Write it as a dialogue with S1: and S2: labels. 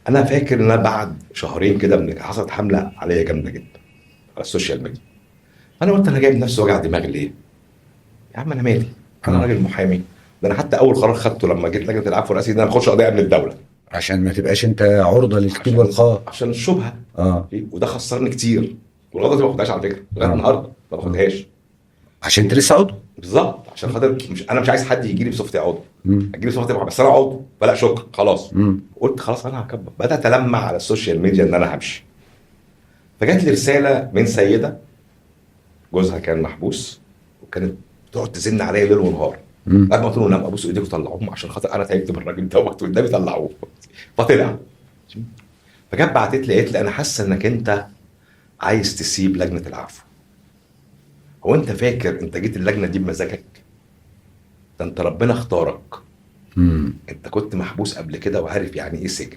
S1: انا فاكر ان انا بعد شهرين كده من حصلت حمله عليا جامده جدا على السوشيال ميديا. انا قلت انا جايب نفسي وجع دماغ ليه؟ يا عم انا مالي؟ انا
S2: اه،
S1: راجل محامي. ده انا حتى اول قرار خدته لما جيت لجنه العفو الرئاسي ان انا ما اخدش قضيه من الدوله.
S2: عشان ما تبقاش انت عرضة للقيل والقال.
S1: عشان الشبهه.
S2: اه.
S1: وده خسرني كتير. والقضيه دي ما باخدهاش على فكره لغايه
S2: اه.
S1: النهارده ما
S2: اه،
S1: باخدهاش.
S2: عشان انت لسه عضو.
S1: بالظبط عشان خاطر انا مش عايز حد يجي لي بصفتي عضو.
S2: مم.
S1: هتجي لي بصفتي بس انا عضو فلا شكرا خلاص.
S2: مم.
S1: قلت خلاص انا هكبر، بدات المع على السوشيال ميديا ان انا همشي. فجات لي رساله من سيده جوزها كان محبوس، وكانت بتقعد تزن عليا ليل ونهار.
S2: مم.
S1: لغايه ما قلت له نعم ابوس ايديك وطلعوهم عشان خاطر انا تعبت من الراجل دوت والنبي طلعوه. فطلع. فجت بعتت لي قالت لي انا حاسه انك انت عايز تسيب لجنه العفو. هو انت فاكر انت جيت اللجنه دي بمزاجك؟ ده انت ربنا اختارك.
S2: مم.
S1: انت كنت محبوس قبل كده وعارف يعني ايه سجن.